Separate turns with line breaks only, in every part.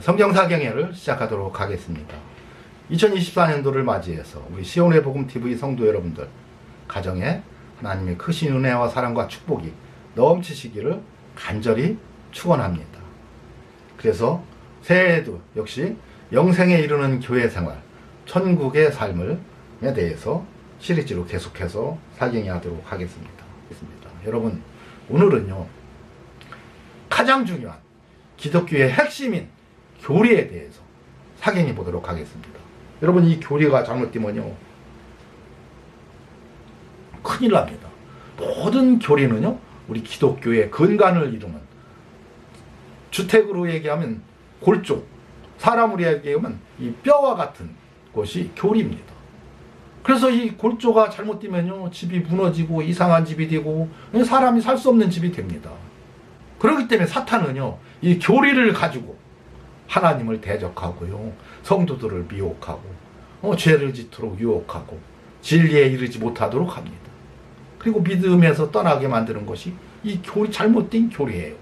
성경사경회를 시작하도록 하겠습니다. 2024년도를 맞이해서 우리 시온의 복음TV 성도 여러분들 가정에 하나님의 크신 은혜와 사랑과 축복이 넘치시기를 간절히 축원합니다. 그래서 새해에도 역시 영생에 이르는 교회생활, 천국의 삶에 대해서 시리즈로 계속해서 사경하도록 하겠습니다. 여러분, 오늘은요 가장 중요한 기독교의 핵심인 교리에 대해서 사경해 보도록 하겠습니다. 여러분, 이 교리가 잘못되면요 큰일 납니다. 모든 교리는요 우리 기독교의 근간을 이루는, 주택으로 얘기하면 골조, 사람으로 얘기하면 이 뼈와 같은 것이 교리입니다. 그래서 이 골조가 잘못되면요 집이 무너지고 이상한 집이 되고 사람이 살 수 없는 집이 됩니다. 그렇기 때문에 사탄은요 이 교리를 가지고 하나님을 대적하고요, 성도들을 미혹하고 죄를 짓도록 유혹하고 진리에 이르지 못하도록 합니다. 그리고 믿음에서 떠나게 만드는 것이 이 잘못된 교리예요.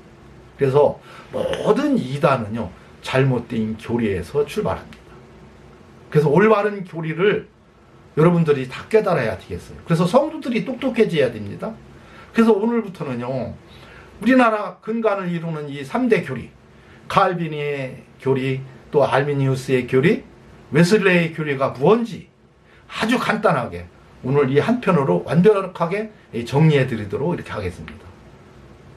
그래서 모든 이단은요 잘못된 교리에서 출발합니다. 그래서 올바른 교리를 여러분들이 다 깨달아야 되겠어요. 그래서 성도들이 똑똑해져야 됩니다. 그래서 오늘부터는요 우리나라 근간을 이루는 이 3대 교리, 칼빈의 교리, 또 알미니우스의 교리, 웨슬레의 교리가 무엇인지 아주 간단하게 오늘 이 한 편으로 완벽하게 정리해 드리도록 이렇게 하겠습니다.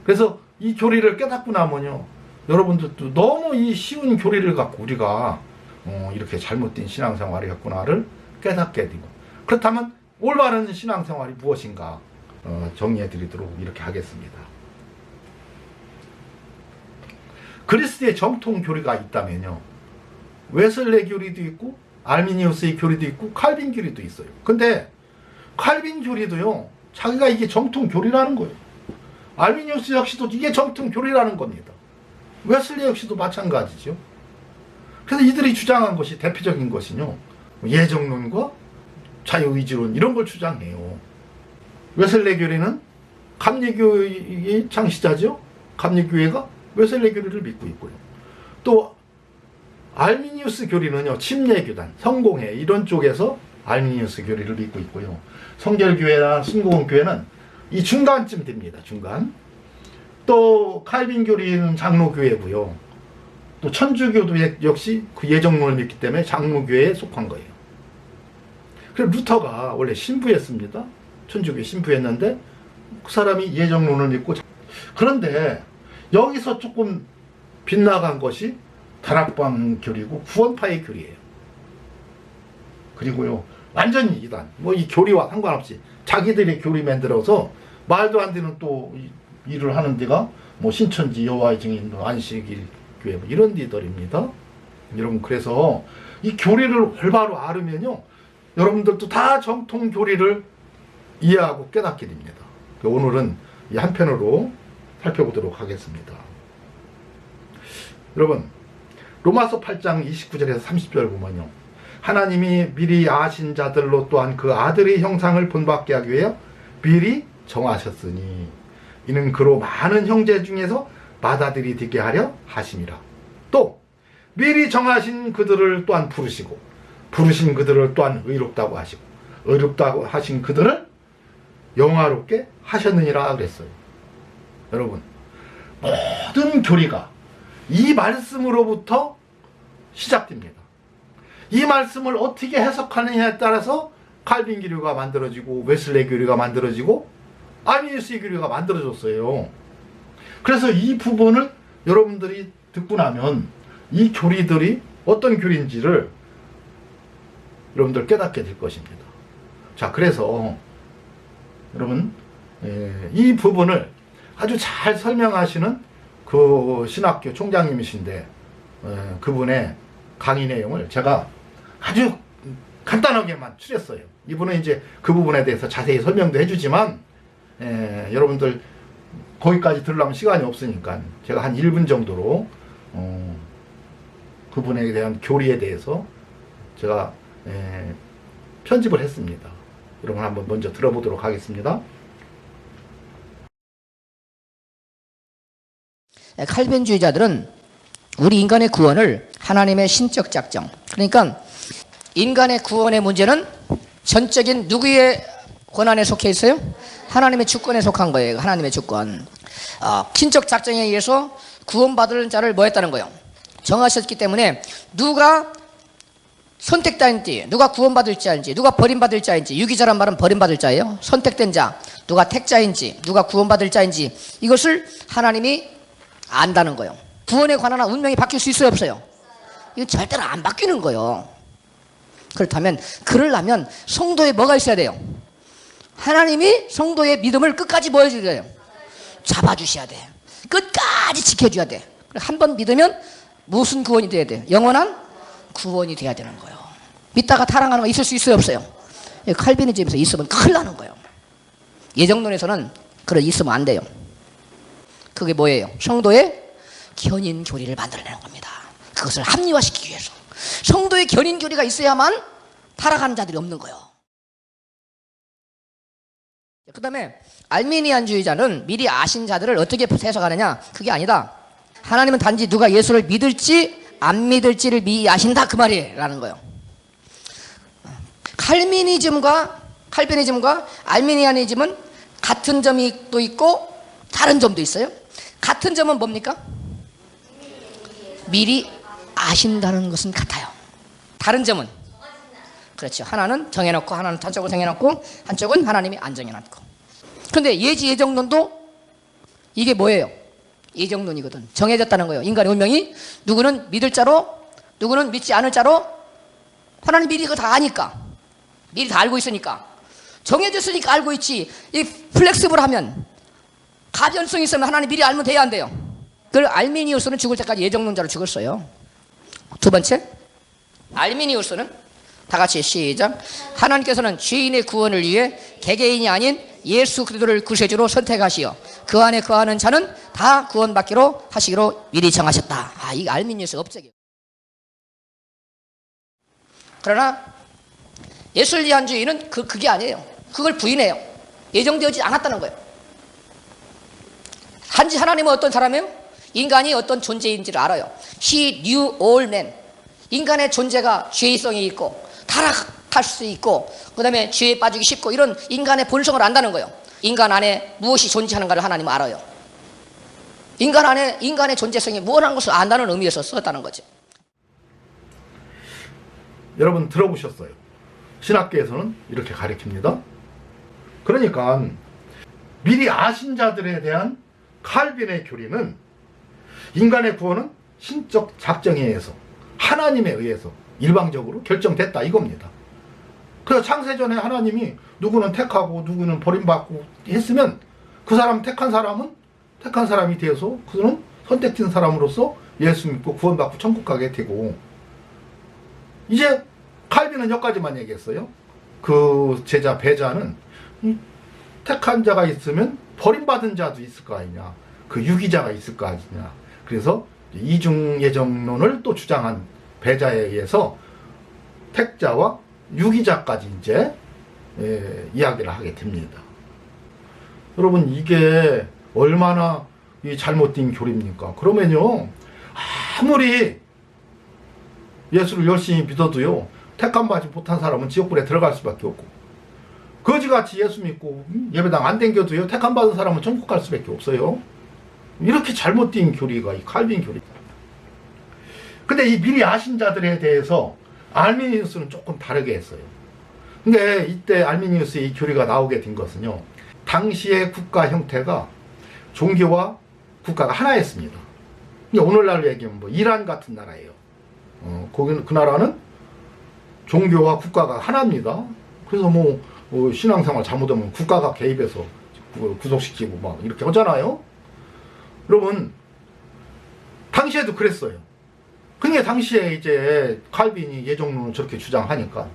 그래서 이 교리를 깨닫고 나면요 여러분들도 너무 이 쉬운 교리를 갖고 우리가 이렇게 잘못된 신앙생활을 했구나를 깨닫게 되고, 그렇다면 올바른 신앙생활이 무엇인가 정리해 드리도록 이렇게 하겠습니다. 그리스도의 정통 교리가 있다면요 웨슬레 교리도 있고 알미니우스의 교리도 있고 칼빈 교리도 있어요. 근데 칼빈 교리도요 자기가 이게 정통 교리라는 거예요. 알미니우스 역시도 이게 정통 교리라는 겁니다. 웨슬레 역시도 마찬가지죠. 그래서 이들이 주장한 것이, 대표적인 것은요 예정론과 자유의지론, 이런 걸 주장해요. 웨슬레 교리는 감리교의 창시자죠. 감리교회가 웨슬레 교리를 믿고 있고요. 또 알미니우스 교리는요 침례교단, 성공회 이런 쪽에서 알미니우스 교리를 믿고 있고요. 성결교회나 순공교회는 이 중간쯤 됩니다. 중간. 또 칼빈 교리는 장로교회고요. 또 천주교도 역시 그 예정론을 믿기 때문에 장로교회에 속한 거예요. 그래서 루터가 원래 신부였습니다. 천주교 신부였는데 그 사람이 예정론을 믿고, 그런데 여기서 조금 빗나간 것이 다락방 교리고 구원파의 교리예요. 그리고요 완전히 이단, 이 교리와 상관없이 자기들의 교리 만들어서 말도 안 되는 또 일을 하는 데가 신천지, 여호와의 증인, 안식일 교회 이런 데들입니다. 여러분, 그래서 이 교리를 올바로 알으면요 여러분들도 다 정통 교리를 이해하고 깨닫게 됩니다. 오늘은 이 한편으로 살펴보도록 하겠습니다. 여러분, 로마서 8장 29절에서 30절 보면요 하나님이 미리 아신 자들로 또한 그 아들의 형상을 본받게 하기 위해 미리 정하셨으니 이는 그로 많은 형제 중에서 맏아들이 되게 하려 하심이라. 또 미리 정하신 그들을 또한 부르시고 부르신 그들을 또한 의롭다고 하시고 의롭다고 하신 그들을 영화롭게 하셨느니라 그랬어요. 여러분, 모든 교리가 이 말씀으로부터 시작됩니다. 이 말씀을 어떻게 해석하느냐에 따라서 칼빈 교리가 만들어지고 웨슬레 교리가 만들어지고 알미니우스의 교리가 만들어졌어요. 그래서 이 부분을 여러분들이 듣고 나면 이 교리들이 어떤 교리인지를 여러분들 깨닫게 될 것입니다. 자, 그래서 여러분 이 부분을 아주 잘 설명하시는 그 신학교 총장님이신데 그분의 강의 내용을 제가 아주 간단하게만 추렸어요. 이분은 이제 그 부분에 대해서 자세히 설명도 해주지만 여러분들 거기까지 들으려면 시간이 없으니까 제가 한 1분 정도로 그분에 대한 교리에 대해서 제가 편집을 했습니다. 여러분 한번 먼저 들어보도록 하겠습니다.
칼빈주의자들은 우리 인간의 구원을 하나님의 신적 작정. 그러니까 인간의 구원의 문제는 전적인 누구의 권한에 속해 있어요? 하나님의 주권에 속한 거예요. 하나님의 주권. 신적 작정에 의해서 구원받을 자를 뭐 했다는 거예요? 정하셨기 때문에 누가 선택자인지, 누가 구원받을 자인지, 누가 버림받을 자인지, 유기자란 말은 버림받을 자예요. 선택된 자, 누가 택자인지, 누가 구원받을 자인지, 이것을 하나님이 안다는 거예요. 구원에 관한 운명이 바뀔 수 있어요, 없어요? 이거 절대로 안 바뀌는 거예요. 그렇다면, 그러려면 성도에 뭐가 있어야 돼요? 하나님이 성도의 믿음을 끝까지 뭐 해줘야 돼요? 잡아주셔야 돼. 끝까지 지켜줘야 돼. 한 번 믿으면 무슨 구원이 돼야 돼요? 영원한 구원이 돼야 되는 거예요. 믿다가 타락하는 거 있을 수 있어요, 없어요? 칼빈이즘에서 있으면 큰일 나는 거예요. 예정론에서는 그런 있으면 안 돼요. 그게 뭐예요? 성도의 견인 교리를 만들어내는 겁니다. 그것을 합리화시키기 위해서. 성도의 견인 교리가 있어야만 타락하는 자들이 없는 거예요. 그 다음에 알미니안주의자는 미리 아신 자들을 어떻게 해석하느냐? 그게 아니다. 하나님은 단지 누가 예수를 믿을지 안 믿을지를 미리 아신다, 그 말이라는 거예요. 칼비니즘과 알미니안이즘은 같은 점이 또 있고 다른 점도 있어요. 같은 점은 뭡니까? 미리 아신다는 것은 같아요. 다른 점은 그렇죠. 하나는 정해놓고, 하나는 한쪽은 정해놓고, 한쪽은 하나님이 안 정해놓고. 그런데 예지예정론도 이게 뭐예요? 예정론이거든. 정해졌다는 거예요. 인간의 운명이 누구는 믿을 자로, 누구는 믿지 않을 자로. 하나님 미리 그거 다 아니까, 미리 다 알고 있으니까, 정해졌으니까 알고 있지. 이 플렉스블하면, 가변성이 있으면 하나님 미리 알면 돼야 안 돼요. 그걸 알미니우스는 죽을 때까지 예정론자로 죽었어요. 두 번째, 알미니우스는 다 같이 시작. 하나님께서는 죄인의 구원을 위해 개개인이 아닌 예수 그리스도를 구세주로 선택하시어 그 안에 거하는 자는 다 구원받기로 하시기로 미리 정하셨다. 이 알미니우스 업적이에요. 그러나 예술리안주의는 그게 아니에요. 그걸 부인해요. 예정되어지지 않았다는 거예요. 단지 하나님은 어떤 사람이에요? 인간이 어떤 존재인지를 알아요. He knew all men. 인간의 존재가 죄의성이 있고 타락할 수 있고, 그 다음에 죄에 빠지기 쉽고, 이런 인간의 본성을 안다는 거예요. 인간 안에 무엇이 존재하는가를 하나님은 알아요. 인간 안에 인간의 존재성이 무엇한 것을 안다는 의미에서 썼다는 거죠.
여러분 들어보셨어요? 신학계에서는 이렇게 가르칩니다. 그러니까 미리 아신 자들에 대한 칼빈의 교리는 인간의 구원은 신적 작정에 의해서, 하나님에 의해서 일방적으로 결정됐다, 이겁니다. 그래서 창세전에 하나님이 누구는 택하고 누구는 버림받고 했으면 그 사람 택한 사람은 택한 사람이 되어서 그는 선택된 사람으로서 예수 믿고 구원받고 천국 가게 되고, 이제 칼빈은 여기까지만 얘기했어요. 그 제자 배자는 택한 자가 있으면 버림받은 자도 있을 거 아니냐, 그 유기자가 있을 거 아니냐. 그래서 이중예정론을 또 주장한 배자에 의해서 택자와 유기자까지 이제 이야기를 하게 됩니다. 여러분 이게 얼마나 이 잘못된 교리입니까? 그러면요, 아무리 예수를 열심히 믿어도요, 택함 받지 못한 사람은 지옥불에 들어갈 수밖에 없고, 거지같이 예수 믿고 예배당 안 댕겨도요, 택함 받은 사람은 천국 갈 수밖에 없어요. 이렇게 잘못된 교리가 이 칼빈 교리다. 근데 이 미리 아신 자들에 대해서 알미니우스는 조금 다르게 했어요. 근데 이때 알미니우스의 이 교리가 나오게 된 것은요, 당시의 국가 형태가 종교와 국가가 하나였습니다. 오늘날로 얘기하면 뭐 이란 같은 나라예요. 거기는, 그 나라는 종교와 국가가 하나입니다. 그래서 뭐 신앙생활 잘못하면 국가가 개입해서 구속시키고 막 이렇게 하잖아요. 여러분 당시에도 그랬어요. 그러니까 당시에 이제 칼빈이 예정론을 저렇게 주장하니까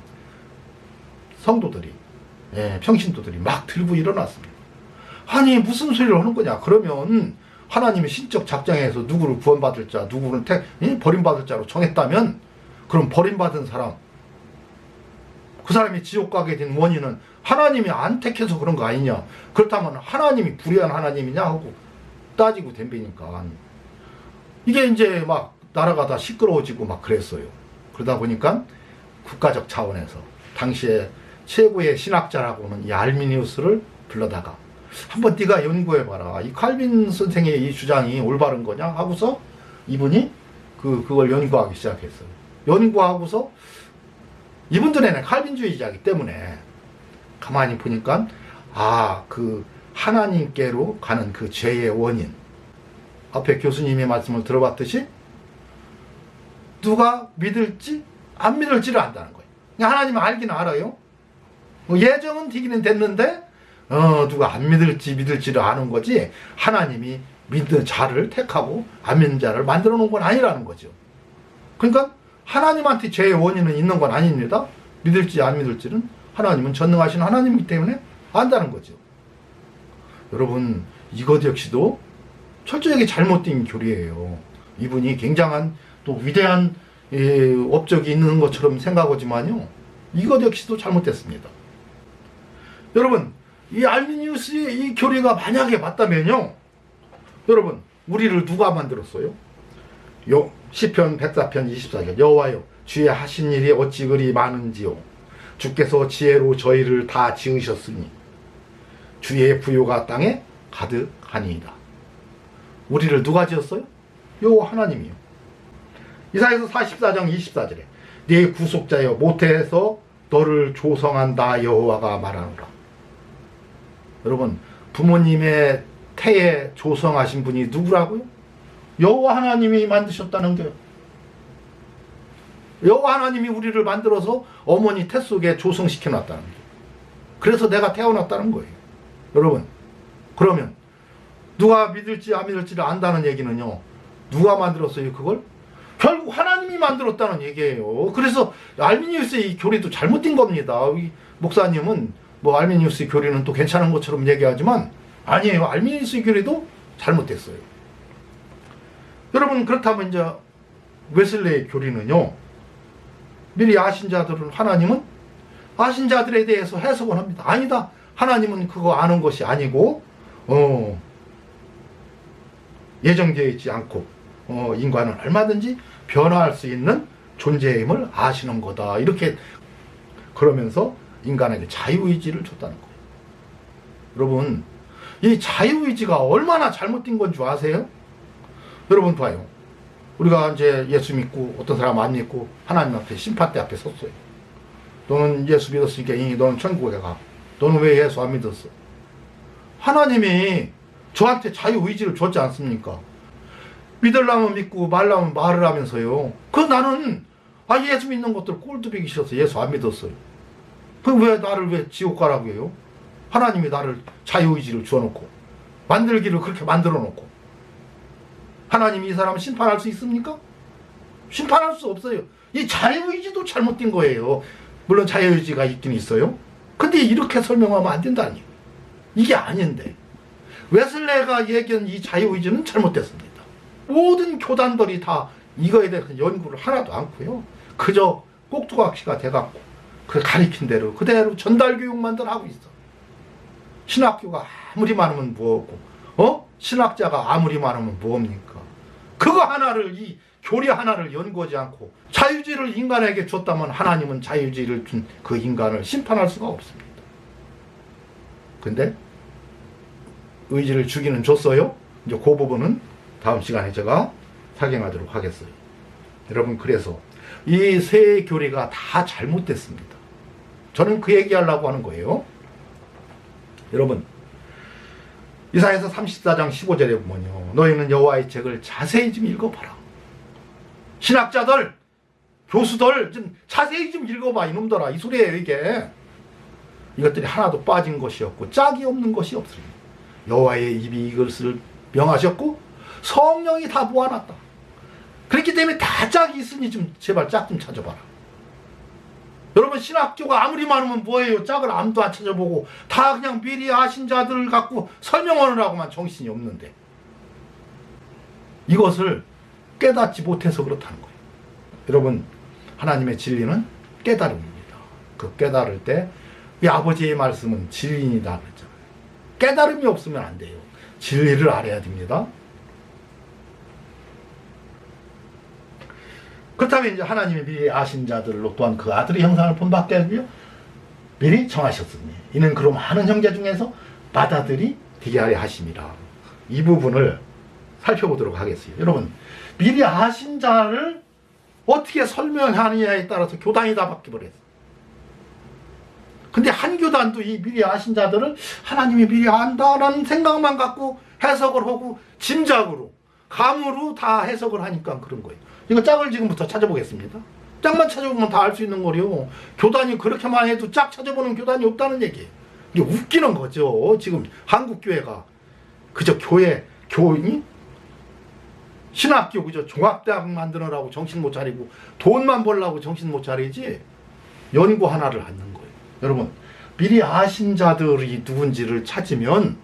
성도들이, 평신도들이 막 들고 일어났습니다. 아니 무슨 소리를 하는 거냐. 그러면 하나님의 신적 작정에서 누구를 구원받을 자, 누구를 버림받을 자로 정했다면, 그럼 버림받은 사람, 그 사람이 지옥 가게 된 원인은 하나님이 안 택해서 그런 거 아니냐. 그렇다면 하나님이 불의한 하나님이냐 하고 따지고 덤비니까, 이게 이제 막 나라가 다 시끄러워지고 막 그랬어요. 그러다 보니까 국가적 차원에서 당시에 최고의 신학자라고는 이 알미니우스를 불러다가 한번 네가 연구해봐라. 이 칼빈 선생의 이 주장이 올바른 거냐 하고서 이분이 그걸 연구하기 시작했어요. 연구하고서 이분들에는 칼빈주의자이기 때문에 가만히 보니까 그 하나님께로 가는 그 죄의 원인, 앞에 교수님의 말씀을 들어봤듯이 누가 믿을지 안 믿을지를 안다는 거예요. 하나님은 알기는 알아요. 예정은 되기는 됐는데 누가 안 믿을지를 아는 거지, 하나님이 믿는 자를 택하고 안 믿는 자를 만들어 놓은 건 아니라는 거죠. 그러니까 하나님한테 죄의 원인은 있는 건 아닙니다. 믿을지 안 믿을지는 하나님은 전능하신 하나님이기 때문에 안다는 거죠. 여러분, 이것 역시도 철저하게 잘못된 교리예요. 이분이 굉장한 또 위대한 업적이 있는 것처럼 생각하지만요, 이것 역시도 잘못됐습니다. 여러분, 이 알미니우스의 이 교리가 만약에 맞다면요, 여러분, 우리를 누가 만들었어요? 시편 104편 24절, 여호와여 주의 하신 일이 어찌 그리 많은지요. 주께서 지혜로 저희를 다 지으셨으니 주의 부요가 땅에 가득하니이다. 우리를 누가 지었어요? 여호와 하나님이요. 이사야서 44장 24절에 네 구속자여 모태에서 너를 조성한 나 여호와가 말하노라. 여러분, 부모님의 태에 조성하신 분이 누구라고요? 여호와 하나님이 만드셨다는 거예요. 여호와 하나님이 우리를 만들어서 어머니 태 속에 조성시켜 놨다는 거예요. 그래서 내가 태어났다는 거예요. 여러분, 그러면 누가 믿을지 안 믿을지를 안다는 얘기는요, 누가 만들었어요 그걸? 결국 하나님이 만들었다는 얘기예요. 그래서 알미니우스의 이 교리도 잘못된 겁니다. 이 목사님은 뭐 알미니우스의 교리는 또 괜찮은 것처럼 얘기하지만 아니에요. 알미니우스의 교리도 잘못됐어요. 여러분, 그렇다면 이제 웨슬레의 교리는요, 미리 아신 자들은, 하나님은 아신 자들에 대해서 해석을 합니다. 아니다, 하나님은 그거 아는 것이 아니고 예정되어 있지 않고 인간은 얼마든지 변화할 수 있는 존재임을 아시는 거다. 이렇게 그러면서 인간에게 자유의지를 줬다는 거예요. 여러분, 이 자유의지가 얼마나 잘못된 건 줄 아세요? 여러분 봐요. 우리가 이제 예수 믿고 어떤 사람 안 믿고 하나님 앞에 심판대 앞에 섰어요. 너는 예수 믿었으니까 이미 너는 천국에 가. 너는 왜 예수 안 믿었어? 하나님이 저한테 자유의지를 줬지 않습니까? 믿으려면 믿고 말라면 말을 하면서요. 나는 예수 믿는 것들 꼴뚜비기 싫어서 예수 안 믿었어요. 왜 나를 왜 지옥 가라고 해요? 하나님이 나를 자유의지를 주어놓고 만들기를 그렇게 만들어 놓고 하나님이 이 사람을 심판할 수 있습니까? 심판할 수 없어요. 이 자유의지도 잘못된 거예요. 물론 자유의지가 있긴 있어요. 근데 이렇게 설명하면 안 된다니. 이게 아닌데. 웨슬레가 얘기한 이 자유의지는 잘못됐습니다. 모든 교단들이 다 이거에 대해서 연구를 하나도 않고요. 그저 꼭두각시가 돼갖고 그 가리킨 대로 그대로 전달교육만들 하고 있어. 신학교가 아무리 많으면 뭐고, 신학자가 아무리 많으면 뭐합니까? 그거 하나를, 이 교리 하나를 연구하지 않고 자유지를 인간에게 줬다면 하나님은 자유지를 준 그 인간을 심판할 수가 없습니다. 근데 의지를 주기는 줬어요. 이제 그 부분은 다음 시간에 제가 사경하도록 하겠어요. 여러분, 그래서 이 세 교리가 다 잘못됐습니다. 저는 그 얘기하려고 하는 거예요. 여러분, 이사야서 34장 15절에 보면요, 너희는 여호와의 책을 자세히 좀 읽어봐라. 신학자들, 교수들 좀 자세히 좀 읽어봐, 이놈들아. 이 소리예요, 이게. 이것들이 하나도 빠진 것이 없고 짝이 없는 것이 없습니다. 여호와의 입이 이것을 명하셨고 성령이 다 모아놨다. 그렇기 때문에 다 짝이 있으니 좀 제발 짝 좀 찾아봐라. 여러분, 신학교가 아무리 많으면 뭐예요? 짝을 아무도 안 찾아보고 다 그냥 미리 아신 자들을 갖고 설명하느라고만 정신이 없는데, 이것을 깨닫지 못해서 그렇다는 거예요. 여러분, 하나님의 진리는 깨달음입니다. 그 깨달을 때 이 아버지의 말씀은 진리이다 그랬잖아요. 깨달음이 없으면 안 돼요. 진리를 알아야 됩니다. 그렇다면 이제 하나님이 미리 아신 자들로 또한 그 아들의 형상을 본받게 하기 위해 미리 정하셨으니 이는 그로 많은 형제 중에서 맏아들이 되게 하려 하심이라. 이 부분을 살펴보도록 하겠습니다. 여러분, 미리 아신 자를 어떻게 설명하느냐에 따라서 교단이 다 바뀌어버렸어요. 근데 한 교단도 이 미리 아신 자들을 하나님이 미리 안다라는 생각만 갖고 해석을 하고 짐작으로 감으로 다 해석을 하니까 그런 거예요. 이거 짝을 지금부터 찾아보겠습니다. 짝만 찾아보면 다 알 수 있는 거래요. 교단이 그렇게만 해도 짝 찾아보는 교단이 없다는 얘기예요. 이게 웃기는 거죠. 지금 한국교회가 그저 교인이 신학교 그저 종합대학 만드느라고 정신 못 차리고 돈만 벌려고 정신 못 차리지 연구 하나를 갖는 거예요. 여러분, 미리 아신 자들이 누군지를 찾으면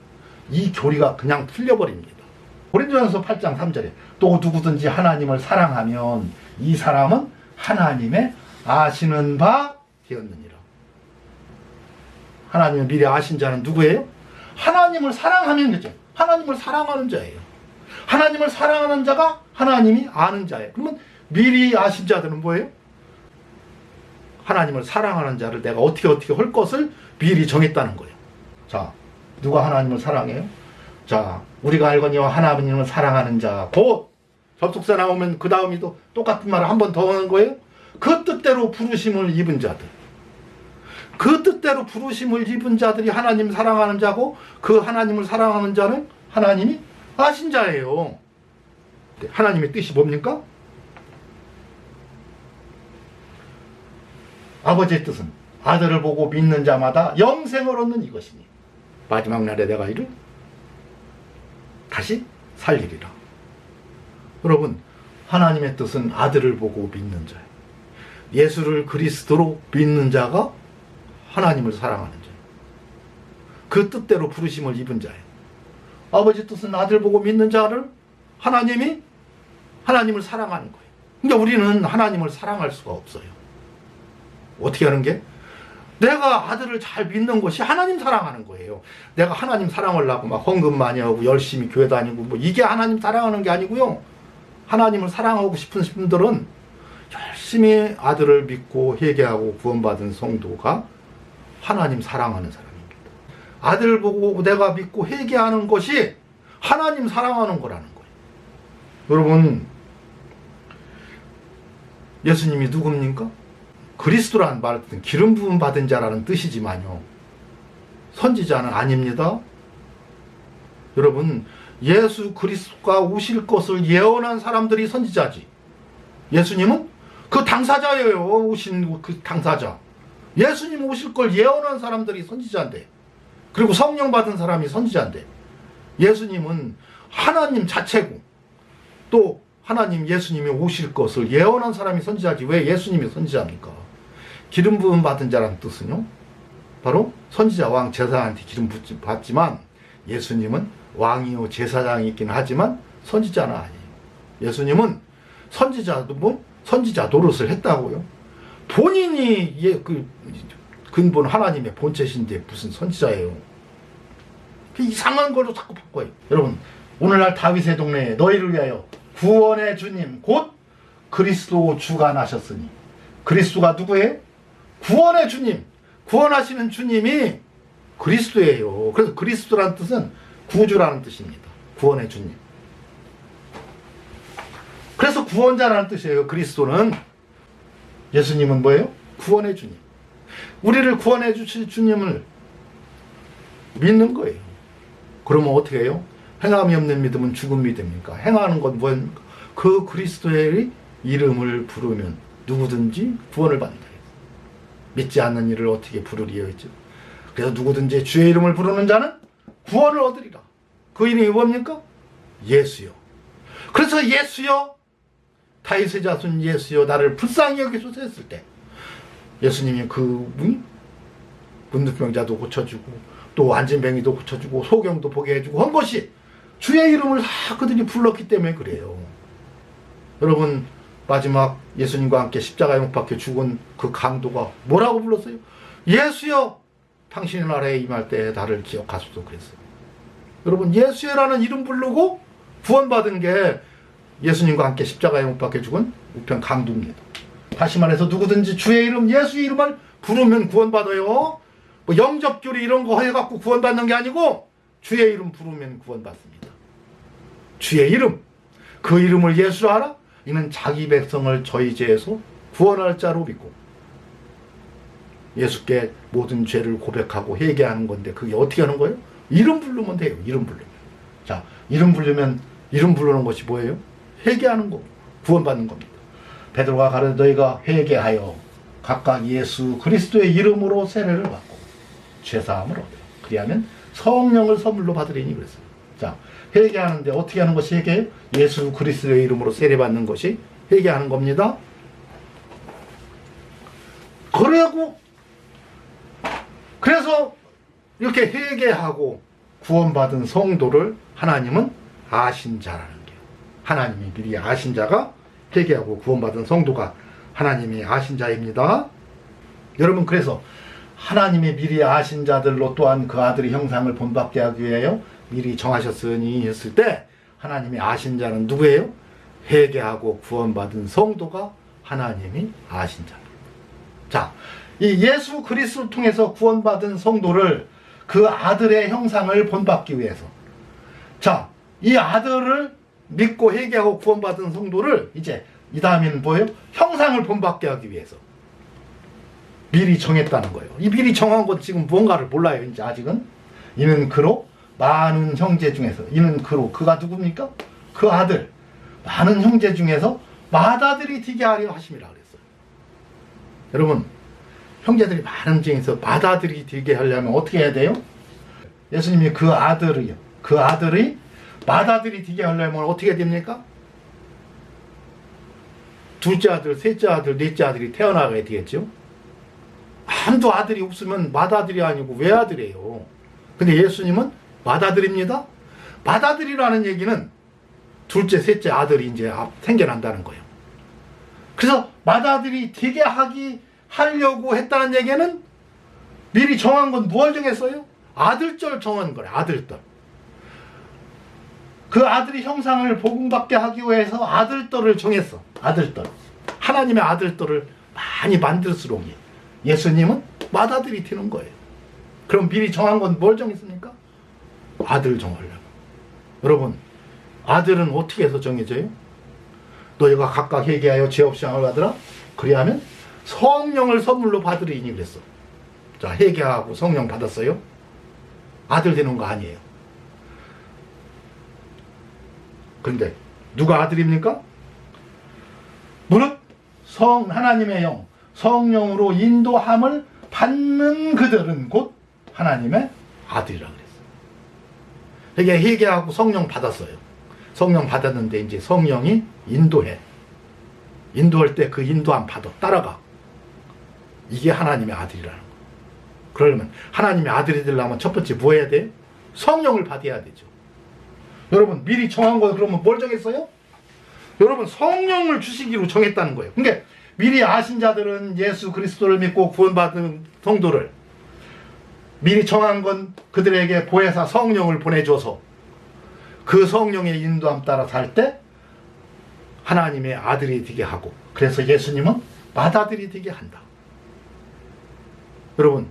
이 교리가 그냥 풀려버립니다. 고린도전서 8장 3절에 또 누구든지 하나님을 사랑하면 이 사람은 하나님의 아시는 바 되었느니라. 하나님을 미리 아신 자는 누구예요? 하나님을 사랑하면 되죠. 하나님을 사랑하는 자예요. 하나님을 사랑하는 자가 하나님이 아는 자예요. 그러면 미리 아신 자들은 뭐예요? 하나님을 사랑하는 자를 내가 어떻게 할 것을 미리 정했다는 거예요. 자, 누가 하나님을 사랑해요? 자, 우리가 알거니와 하나님을 사랑하는 자, 곧 접속사 나오면 그 다음이 또 똑같은 말을 한 번 더 하는 거예요. 그 뜻대로 부르심을 입은 자들. 그 뜻대로 부르심을 입은 자들이 하나님 사랑하는 자고 그 하나님을 사랑하는 자는 하나님이 아신 자예요. 하나님의 뜻이 뭡니까? 아버지의 뜻은 아들을 보고 믿는 자마다 영생을 얻는 이것이니 마지막 날에 내가 이를 다시 살리리라. 여러분, 하나님의 뜻은 아들을 보고 믿는 자예요. 예수를 그리스도로 믿는 자가 하나님을 사랑하는 자예요. 그 뜻대로 부르심을 입은 자예요. 아버지 뜻은 아들 보고 믿는 자를 하나님이 하나님을 사랑하는 거예요. 그러니까 우리는 하나님을 사랑할 수가 없어요. 어떻게 하는 게? 내가 아들을 잘 믿는 것이 하나님 사랑하는 거예요. 내가 하나님 사랑하려고 막 헌금 많이 하고 열심히 교회 다니고 뭐 이게 하나님 사랑하는 게 아니고요. 하나님을 사랑하고 싶은 분들은 열심히 아들을 믿고 회개하고 구원받은 성도가 하나님 사랑하는 사람입니다. 아들을 보고 내가 믿고 회개하는 것이 하나님 사랑하는 거라는 거예요. 여러분, 예수님이 누굽니까? 그리스도라는 말은 기름 부음 받은 자라는 뜻이지만요, 선지자는 아닙니다. 여러분, 예수 그리스도가 오실 것을 예언한 사람들이 선지자지. 예수님은 그 당사자예요. 오신 그 당사자. 예수님 오실 걸 예언한 사람들이 선지자인데, 그리고 성령 받은 사람이 선지자인데, 예수님은 하나님 자체고 또 하나님 예수님이 오실 것을 예언한 사람이 선지자지 왜 예수님이 선지자입니까? 기름 부음 받은 자라는 뜻은요, 바로 선지자 왕 제사장한테 기름 받지만 예수님은 왕이요 제사장이 있긴 하지만 선지자는 아니에요. 예수님은 선지자도 뭐 선지자 노릇을 했다고요. 본인이 그 근본 하나님의 본체신데 무슨 선지자예요. 이상한 걸로 자꾸 바꿔요. 여러분, 오늘날 다윗의 동네에 너희를 위하여 구원의 주님 곧 그리스도 주가 나셨으니, 그리스도가 누구예요? 구원의 주님, 구원하시는 주님이 그리스도예요. 그래서 그리스도라는 뜻은 구주라는 뜻입니다. 구원의 주님. 그래서 구원자라는 뜻이에요. 그리스도는. 예수님은 뭐예요? 구원의 주님. 우리를 구원해 주실 주님을 믿는 거예요. 그러면 어떻게 해요? 행함이 없는 믿음은 죽은 믿음입니까? 행하는 건 뭐입니까? 그 그리스도의 이름을 부르면 누구든지 구원을 받는다. 믿지 않는 이를 어떻게 부르리요 했죠. 그래서 누구든지 주의 이름을 부르는 자는 구원을 얻으리라. 그 이름이 뭡니까? 예수요. 그래서 예수요, 다윗의 자손 예수요, 나를 불쌍히 여기소서 했을 때 예수님이 그 문둥병자도 고쳐주고 또 안진뱅이도 고쳐주고 소경도 보게 해주고 한 것이 주의 이름을 다 그들이 불렀기 때문에 그래요. 여러분, 마지막 예수님과 함께 십자가에 못 박혀 죽은 그 강도가 뭐라고 불렀어요? 예수여, 당신의 나라에 임할 때 나를 기억하소서 그랬어요. 여러분, 예수여라는 이름 부르고 구원받은 게 예수님과 함께 십자가에 못 박혀 죽은 우편 강도입니다. 다시 말해서 누구든지 주의 이름, 예수의 이름을 부르면 구원받아요. 뭐 영접교리 이런 거 해갖고 구원받는 게 아니고 주의 이름 부르면 구원받습니다. 주의 이름, 그 이름을 예수라 하라. 이는 자기 백성을 저희 죄에서 구원할 자로 믿고 예수께 모든 죄를 고백하고 회개하는 건데 그게 어떻게 하는 거예요? 이름 부르면 돼요. 이름 부르면. 자, 이름 부르면 이름 부르는 것이 뭐예요? 회개하는 거, 구원받는 겁니다. 베드로가 가르쳐 너희가 회개하여 각각 예수 그리스도의 이름으로 세례를 받고 죄사함을 얻어요. 그리하면 성령을 선물로 받으리니 그랬어요. 자, 회개하는데 어떻게 하는 것이 회개예요? 예수 그리스도의 이름으로 세례 받는 것이 회개하는 겁니다. 그래서 이렇게 회개하고 구원받은 성도를 하나님은 아신 자라는 거예요. 하나님이 미리 아신 자가 회개하고 구원받은 성도가 하나님이 아신 자입니다. 여러분, 그래서 하나님이 미리 아신 자들로 또한 그 아들의 형상을 본받게 하기 위하여 미리 정하셨으니 했을 때 하나님이 아신 자는 누구예요? 회개하고 구원받은 성도가 하나님이 아신 자입니다. 자, 이 예수 그리스도를 통해서 구원받은 성도를 그 아들의 형상을 본받기 위해서, 자, 이 아들을 믿고 회개하고 구원받은 성도를 이제 이 다음에는 뭐예요? 형상을 본받게 하기 위해서 미리 정했다는 거예요. 이 미리 정한 것 지금 뭔가를 몰라요. 이제 아직은. 이는 그로 많은 형제 중에서, 이는 그로, 그가 누굽니까? 그 아들, 많은 형제 중에서 맏아들이 되게 하려 하심이라 그랬어요. 여러분, 형제들이 많은 중에서 맏아들이 되게 하려면 어떻게 해야 돼요? 예수님이 그 아들이요, 그 아들이 맏아들이 되게 하려면 어떻게 됩니까? 둘째 아들, 셋째 아들, 넷째 아들이 태어나가야 되겠죠. 아무도 아들이 없으면 맏아들이 아니고 외아들이에요. 근데 예수님은 맏아들입니다. 맏아들이라는 얘기는 둘째, 셋째 아들이 이제 생겨난다는 거예요. 그래서 맏아들이 되게 하려고 했다는 얘기는 미리 정한 건 무엇을 정했어요? 아들절 정한 거예요. 아들절. 그 아들이 형상을 복음받게 하기 위해서 아들떨을 정했어. 아들떨. 하나님의 아들떨을 많이 만들수록 예수님은 맏아들이 되는 거예요. 그럼 미리 정한 건 뭘 정했습니까? 아들 정하려고. 여러분, 아들은 어떻게 해서 정해져요? 너희가 각각 회개하여 죄 없이 향을 받으라. 그리하면 성령을 선물로 받으리니 그랬어. 자, 회개하고 성령 받았어요? 아들 되는 거 아니에요. 그런데 누가 아들입니까? 무릇 하나님의 영, 성령으로 인도함을 받는 그들은 곧 하나님의 아들이라 그랬어요. 이게 회개하고 성령 받았어요. 성령 받았는데 이제 성령이 인도해. 인도할 때 그 인도함 받아. 따라가. 이게 하나님의 아들이라는 거예요. 그러려면 하나님의 아들이 되려면 첫 번째 뭐 해야 돼? 성령을 받아야 되죠. 여러분, 미리 정한 거 그러면 뭘 정했어요? 여러분, 성령을 주시기로 정했다는 거예요. 그러니까 미리 아신 자들은 예수 그리스도를 믿고 구원받은 성도를 미리 정한 건 그들에게 보혜사 성령을 보내줘서 그 성령의 인도함 따라 살 때 하나님의 아들이 되게 하고, 그래서 예수님은 맏아들이 되게 한다. 여러분,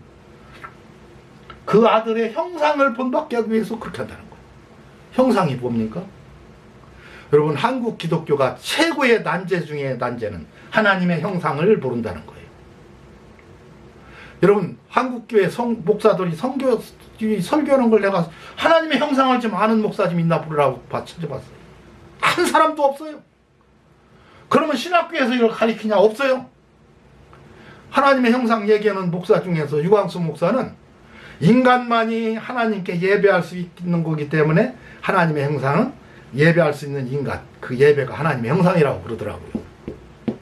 그 아들의 형상을 본받게 하기 위해서 그렇게 한다는 거예요. 형상이 뭡니까? 여러분, 한국 기독교가 최고의 난제 중에 난제는 하나님의 형상을 모른다는 거예요. 여러분, 한국교회 목사들이 설교하는 걸 내가 하나님의 형상을 좀 아는 목사 좀 있나 보라고 찾아봤어요. 한 사람도 없어요. 그러면 신학교에서 이걸 가르치냐? 없어요. 하나님의 형상 얘기하는 목사 중에서 유광수 목사는 인간만이 하나님께 예배할 수 있는 거기 때문에 하나님의 형상은 예배할 수 있는 인간, 그 예배가 하나님의 형상이라고 그러더라고요.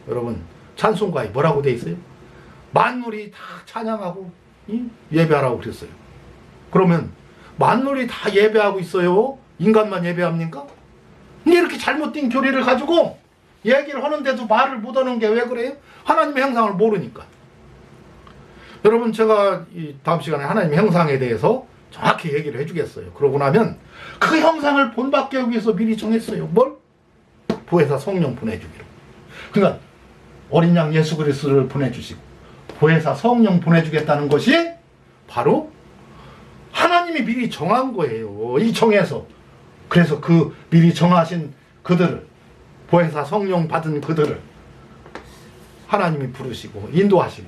여러분, 찬송가에 뭐라고 돼 있어요? 만물이 다 찬양하고 예배하라고 그랬어요. 그러면 만물이 다 예배하고 있어요? 인간만 예배합니까? 근데 이렇게 잘못된 교리를 가지고 얘기를 하는데도 말을 못하는 게 왜 그래요? 하나님의 형상을 모르니까. 여러분, 제가 다음 시간에 하나님의 형상에 대해서 정확히 얘기를 해주겠어요. 그러고 나면 그 형상을 본받게 하기 위해서 미리 정했어요. 뭘? 보혜사 성령 보내주기로. 그러니까 어린 양 예수 그리스도를 보내주시고 보혜사 성령 보내주겠다는 것이 바로 하나님이 미리 정한 거예요. 이 정해서. 그래서 그 미리 정하신 그들을, 보혜사 성령 받은 그들을 하나님이 부르시고 인도하시고,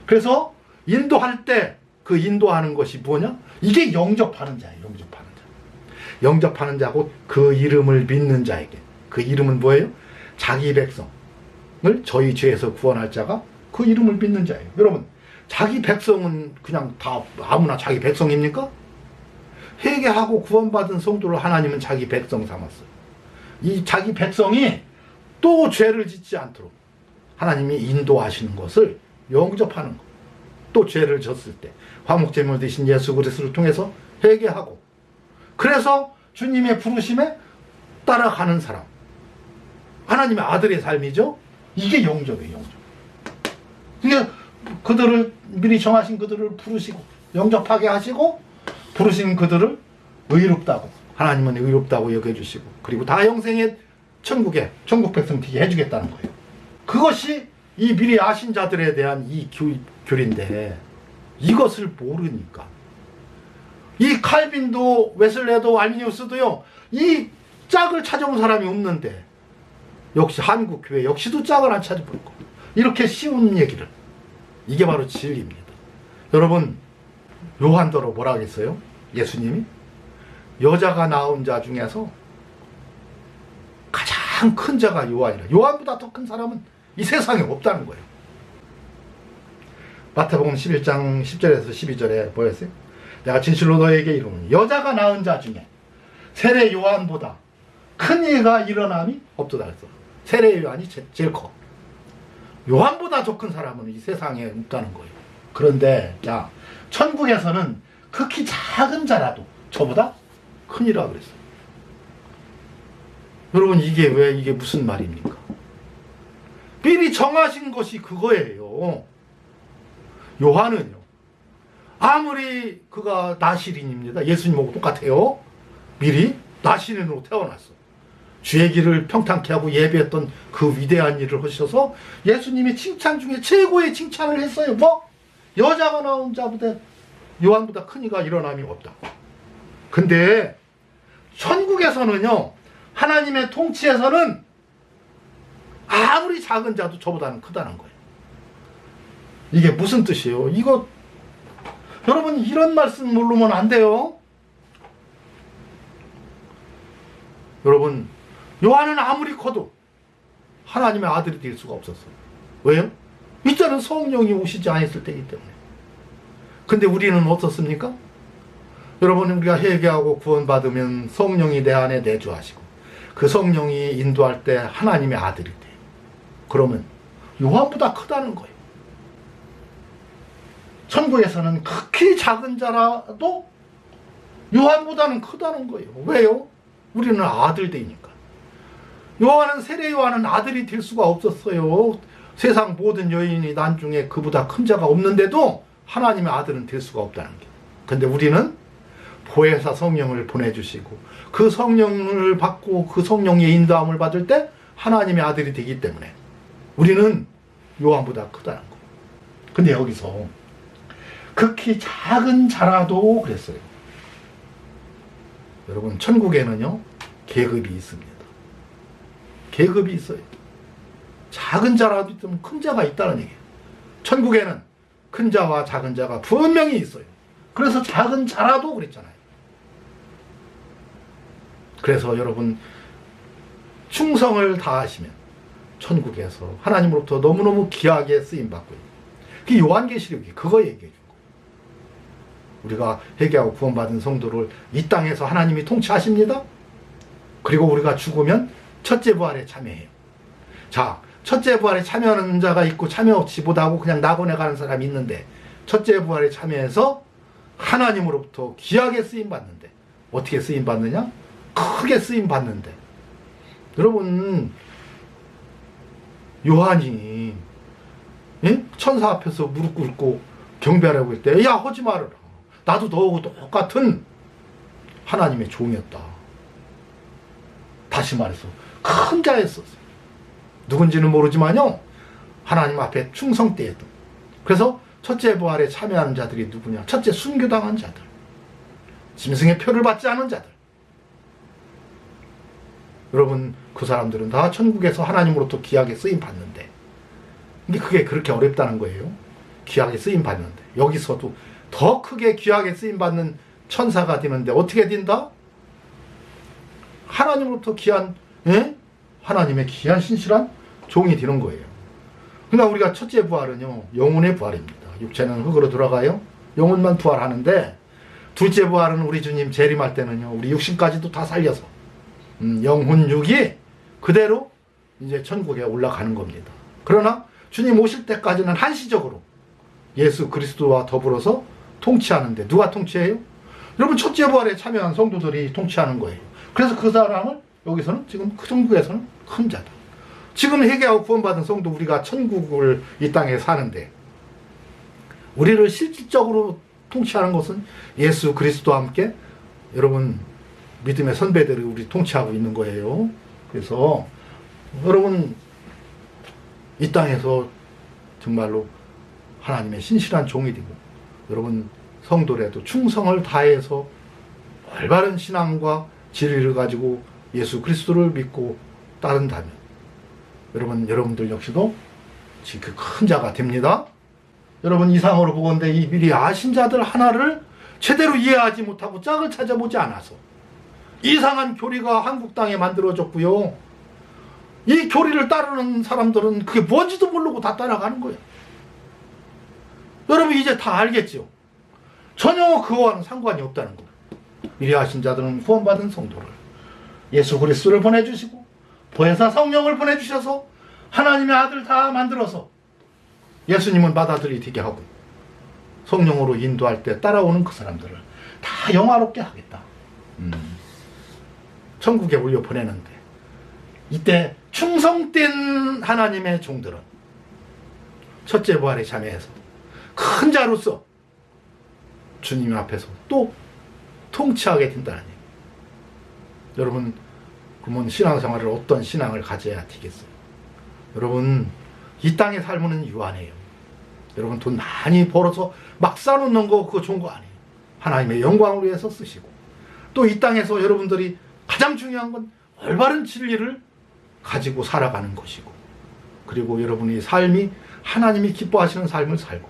그래서 인도할 때 그 인도하는 것이 뭐냐? 이게 영접하는 자예요. 영접하는 자. 영접하는 자고 그 이름을 믿는 자에게. 그 이름은 뭐예요? 자기 백성을 저희 죄에서 구원할 자가 그 이름을 믿는 자예요. 여러분, 자기 백성은 그냥 다 아무나 자기 백성입니까? 회개하고 구원받은 성도를 하나님은 자기 백성 삼았어요. 이 자기 백성이 또 죄를 짓지 않도록 하나님이 인도하시는 것을 영접하는 것. 또 죄를 졌을 때 화목제물 되신 예수 그리스도를 통해서 회개하고, 그래서 주님의 부르심에 따라가는 사람, 하나님의 아들의 삶이죠. 이게 영접이에요. 영접. 이게 그들을 미리 정하신 그들을 부르시고 영접하게 하시고, 부르신 그들을 의롭다고, 하나님은 의롭다고 여겨주시고, 그리고 다 영생의 천국에 천국 백성 되게 해주겠다는 거예요. 그것이 이 미리 아신 자들에 대한 이 교리인데, 이것을 모르니까 이 칼빈도 웨슬레도 알미니우스도요 이 짝을 찾아온 사람이 없는데, 역시 한국 교회 역시도 짝을 안 찾아볼 거. 이렇게 쉬운 얘기를, 이게 바로 진리입니다. 여러분, 요한더러 뭐라 하겠어요? 예수님이 여자가 낳은 자 중에서 가장 큰 자가 요한이라. 요한보다 더 큰 사람은 이 세상에 없다는 거예요. 마태복음 11장 10절에서 12절에 뭐였어요? 내가 진실로 너에게 이르노니 여자가 낳은 자 중에 세례 요한보다 큰 일가 일어남이 없도다 그랬어. 세례 요한이 제일 커. 요한보다 더 큰 사람은 이 세상에 없다는 거예요. 그런데 야, 천국에서는 극히 작은 자라도 저보다 큰이라 그랬어요. 여러분, 이게 왜, 이게 무슨 말입니까? 미리 정하신 것이 그거예요. 요한은요, 아무리 그가 나시린입니다. 예수님하고 똑같아요. 미리 나시린으로 태어났어. 주의 길을 평탄케 하고 예배했던 그 위대한 일을 하셔서 예수님이 칭찬 중에 최고의 칭찬을 했어요. 뭐? 여자가 나온 자보다 요한보다 큰 이가 일어남이 없다. 근데 천국에서는요, 하나님의 통치에서는 아무리 작은 자도 저보다는 크다는 거예요. 이게 무슨 뜻이에요? 이거 여러분, 이런 말씀 모르면 안 돼요. 여러분, 요한은 아무리 커도 하나님의 아들이 될 수가 없었어요. 왜요? 이때는 성령이 오시지 않았을 때이기 때문에. 근데 우리는 어떻습니까? 여러분, 우리가 회개하고 구원받으면 성령이 내 안에 내주하시고 그 성령이 인도할 때 하나님의 아들이 돼요. 그러면 요한보다 크다는 거예요. 천국에서는 극히 작은 자라도 요한보다는 크다는 거예요. 왜요? 우리는 아들 되니까. 요한은, 세례 요한은 아들이 될 수가 없었어요. 세상 모든 여인이 난 중에 그보다 큰 자가 없는데도 하나님의 아들은 될 수가 없다는 게. 근데 우리는 보혜사 성령을 보내주시고 그 성령을 받고 그 성령의 인도함을 받을 때 하나님의 아들이 되기 때문에 우리는 요한보다 크다는 거예요. 근데 여기서 극히 작은 자라도 그랬어요. 여러분, 천국에는요 계급이 있습니다. 계급이 있어요. 작은 자라도 있으면 큰 자가 있다는 얘기예요. 천국에는 큰 자와 작은 자가 분명히 있어요. 그래서 작은 자라도 그랬잖아요. 그래서 여러분, 충성을 다하시면 천국에서 하나님으로부터 너무너무 귀하게 쓰임받고 있는, 그게 요한계시록이 그거 얘기해 준 거예요. 우리가 회개하고 구원받은 성도를 이 땅에서 하나님이 통치하십니다. 그리고 우리가 죽으면 첫째 부활에 참여해요. 자, 첫째 부활에 참여하는 자가 있고 참여 없이 못하고 그냥 낙원에 가는 사람이 있는데, 첫째 부활에 참여해서 하나님으로부터 귀하게 쓰임받는데, 어떻게 쓰임받느냐? 크게 쓰임받는데, 여러분, 요한이 천사 앞에서 무릎 꿇고 경배하라고 할 때, 야, 하지 말아라. 나도 너하고 똑같은 하나님의 종이었다. 다시 말해서 큰 자였었어요. 누군지는 모르지만요, 하나님 앞에 충성되었던. 그래서 첫째 부활에 참여하는 자들이 누구냐? 첫째, 순교당한 자들, 짐승의 표를 받지 않은 자들. 여러분, 그 사람들은 다 천국에서 하나님으로부터 귀하게 쓰임 받는데, 근데 그게 그렇게 어렵다는 거예요. 귀하게 쓰임 받는데, 여기서도 더 크게 귀하게 쓰임 받는 천사가 되는데 어떻게 된다? 하나님으로부터 귀한, 하나님의 귀한 신실한 종이 되는 거예요. 그러니까 우리가 첫째 부활은요, 영혼의 부활입니다. 육체는 흙으로 돌아가요. 영혼만 부활하는데, 둘째 부활은 우리 주님 재림할 때는요, 우리 육신까지도 다 살려서 영혼 육이 그대로 이제 천국에 올라가는 겁니다. 그러나 주님 오실 때까지는 한시적으로 예수 그리스도와 더불어서 통치하는데, 누가 통치해요? 여러분, 첫째 부활에 참여한 성도들이 통치하는 거예요. 그래서 그 사람을 여기서는 지금 천국에서는 큰 자다. 지금 회개하고 구원받은 성도 우리가 천국을 이 땅에 사는데, 우리를 실질적으로 통치하는 것은 예수 그리스도와 함께 여러분 믿음의 선배들이 우리 통치하고 있는 거예요. 그래서 여러분, 이 땅에서 정말로 하나님의 신실한 종이 되고, 여러분 성도라도 충성을 다해서 올바른 신앙과 진리를 가지고 예수 그리스도를 믿고 따른다면, 여러분들 역시도 지금 큰 자가 됩니다. 여러분, 이상으로 보건대 이 미리 아신 자들 하나를 제대로 이해하지 못하고 짝을 찾아보지 않아서 이상한 교리가 한국 땅에 만들어졌고요. 이 교리를 따르는 사람들은 그게 뭔지도 모르고 다 따라가는 거예요. 여러분, 이제 다 알겠죠? 전혀 그거와는 상관이 없다는 거예요. 미리 아신 자들은 구원받은 성도를 예수 그리스도를 보내주시고 보혜사 성령을 보내주셔서 하나님의 아들 다 만들어서 예수님은 받아들이게 하고 성령으로 인도할 때 따라오는 그 사람들을 다 영화롭게 하겠다. 천국에 올려 보내는데, 이때 충성된 하나님의 종들은 첫째 부활에 참여해서 큰 자로서 주님 앞에서 또 통치하게 된다는 얘기. 여러분, 그러면 신앙생활을 어떤 신앙을 가져야 되겠어요? 여러분, 이 땅의 삶은 유한해요. 여러분, 돈 많이 벌어서 막 쌓아놓는 거 그거 좋은 거 아니에요. 하나님의 영광을 위해서 쓰시고, 또 이 땅에서 여러분들이 가장 중요한 건 올바른 진리를 가지고 살아가는 것이고, 그리고 여러분의 삶이 하나님이 기뻐하시는 삶을 살고,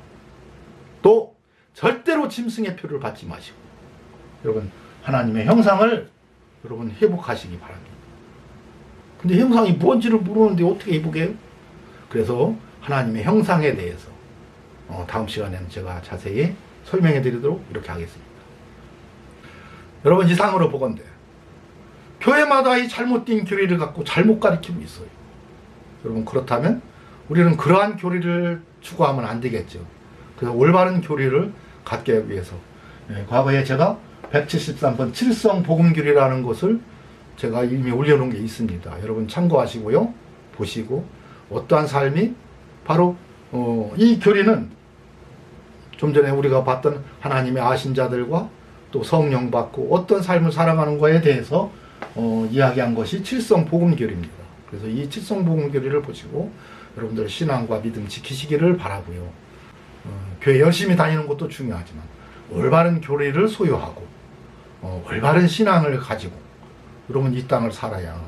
또 절대로 짐승의 표를 받지 마시고, 여러분 하나님의 형상을 여러분 회복하시기 바랍니다. 근데 형상이 뭔지를 모르는데 어떻게 회복해요? 그래서 하나님의 형상에 대해서 다음 시간에는 제가 자세히 설명해 드리도록 이렇게 하겠습니다. 여러분, 이상으로 보건대 교회마다 이 잘못된 교리를 갖고 잘못 가르치고 있어요. 여러분, 그렇다면 우리는 그러한 교리를 추구하면 안 되겠죠. 그래서 올바른 교리를 갖기 위해서 과거에 제가 173번 칠성 복음교리라는 것을 제가 이미 올려놓은 게 있습니다. 여러분 참고하시고요, 보시고 어떠한 삶이 바로 이 교리는 좀 전에 우리가 봤던 하나님의 아신 자들과 또 성령 받고 어떤 삶을 살아가는 거에 대해서 이야기한 것이 칠성 복음교리입니다. 그래서 이 칠성 복음교리를 보시고 여러분들 신앙과 믿음 지키시기를 바라고요. 교회 열심히 다니는 것도 중요하지만 올바른 교리를 소유하고 올바른 신앙을 가지고 여러분 이 땅을 살아야,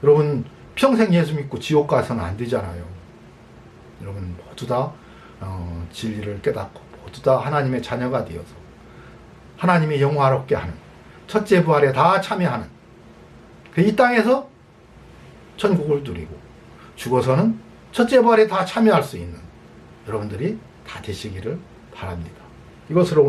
여러분 평생 예수 믿고 지옥 가서는 안 되잖아요. 여러분 모두 다 진리를 깨닫고 모두 다 하나님의 자녀가 되어서 하나님이 영화롭게 하는 첫째 부활에 다 참여하는 이 땅에서 천국을 누리고 죽어서는 첫째 부활에 다 참여할 수 있는 여러분들이 다 되시기를 바랍니다. 이것으로